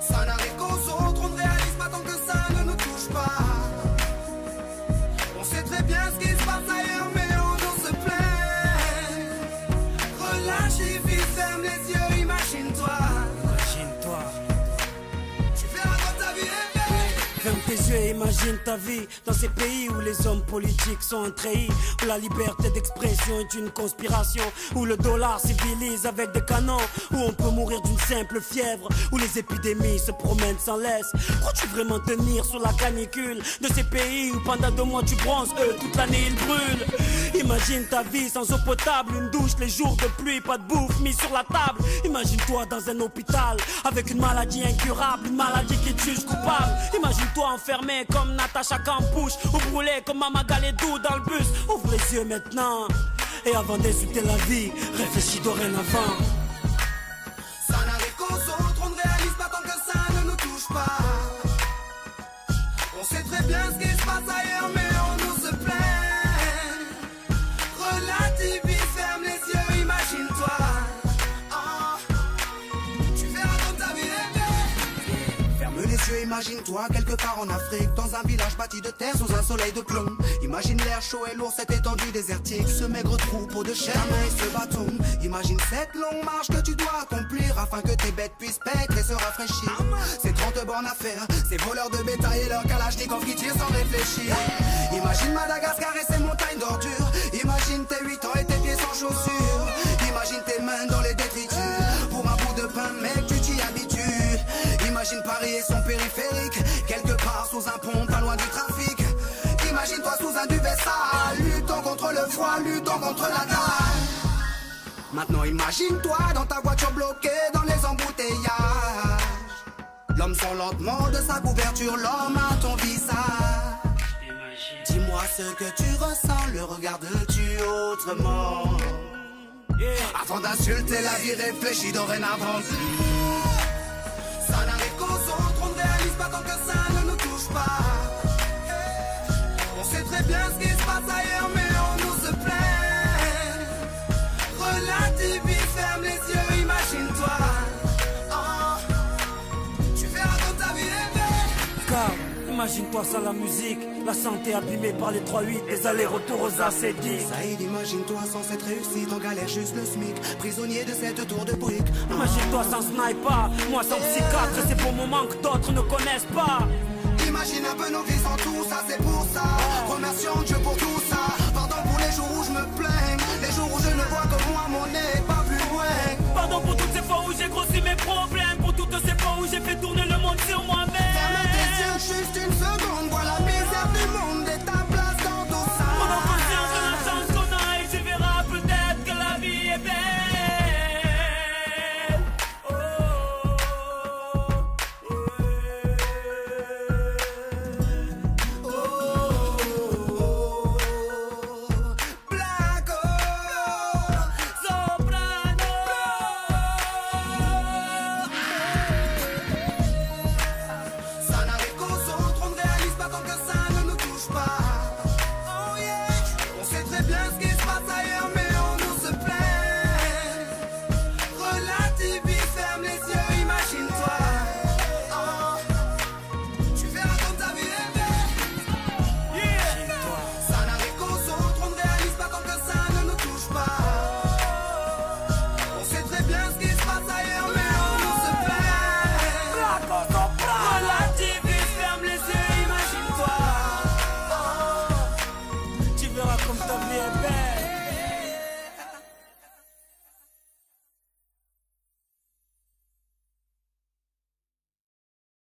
Ça n'arrive qu'aux autres, on ne réalise pas tant que ça ne nous touche pas. On sait très bien ce qui se passe ailleurs, mais on se plaint. Relativise, ferme les yeux, imagine-toi. Tu verras quand ta vie est belle. Ferme tes yeux et imagine ta vie dans ces pays où les hommes politiques sont un treillis, où la liberté d'expression est une conspiration, où le dollar civilise avec des canons, où on peut mourir d'une simple fièvre, où les épidémies se promènent sans laisse. Crois-tu vraiment tenir sur la canicule de ces pays où pendant 2 mois tu bronzes, eux toute l'année ils brûlent? Imagine ta vie sans eau potable, une douche les jours de pluie, pas de bouffe mise sur la table. Imagine-toi dans un hôpital avec une maladie incurable, une maladie qui tue coupable. Imagine-toi enfermé comme Natacha Campouche, ou brûlé comme Mama Galedou dans le bus. Ouvre les yeux maintenant, et avant d'insulter la vie, réfléchis dorénavant. Ça n'arrive qu'aux autres, on ne réalise pas tant que ça ne nous touche pas. On sait très bien ce qui se passe ailleurs, mais on nous se plaint. Relativise, ferme les yeux, imagine-toi. Tu verras comme ta vie est belle. Ferme les yeux, imagine-toi quelque part en Afrique, dans un village bâti de terre sous un soleil de plomb. Imagine l'air chaud et lourd, cette étendue désertique, ce maigre troupeau de chair et ce bâton. Imagine cette longue marche que tu dois accomplir afin que tes bêtes puissent paître et se rafraîchir. Ces 30 bornes à faire, ces voleurs de bétail et leurs kalachnikovs qui tirent sans réfléchir. Imagine Madagascar et ses montagnes d'ordures. Imagine tes 8 ans et tes pieds sans chaussures. Imagine tes mains dans les détritus. Pour un bout de pain, mec, tu t'y habitues. Imagine Paris et son périphérique, quelque part sous un pont, pas loin du trafic. Imagine-toi sous un duvet sale, luttant contre le froid, luttant contre la dalle. Maintenant imagine-toi dans ta voiture bloquée dans les embouteillages. L'homme sort lentement de sa couverture, l'homme à ton visage. Dis-moi ce que tu ressens, le regardes-tu autrement? Avant d'insulter la vie, réfléchis dorénavant. Ça n'arrive qu'aux autres, on ne réalise pas tant que ça ne nous touche pas. On sait très bien ce qui se passe ailleurs, mais on nous se plaint. Relativise, ferme les yeux, imagine-toi. Tu verras comme ta vie est belle. Car imagine-toi sans la musique, la santé abîmée par les 3-8, les allers-retours aux acédiques. Saïd, imagine-toi sans cette réussite, en galère juste le SMIC, prisonnier de cette tour de briques. Imagine-toi sans sniper, moi sans psychiatre, ces beaux moments que d'autres ne connaissent pas. Imagine un peu nos vies sans tout ça, c'est pour ça. Remercions Dieu pour tout ça. Pardon pour les jours où je me plains, les jours où je ne vois que moi, mon nez pas plus loin. Pardon pour toutes ces fois où j'ai grossi mes problèmes, pour toutes ces fois où j'ai fait tourner le monde sur moi-même. Ferme tes yeux juste une seconde, vois la misère du monde et ta place dans tout ça. Prends conscience de la chance qu'on a et tu verras peut-être que la vie est belle. Comme ta vie est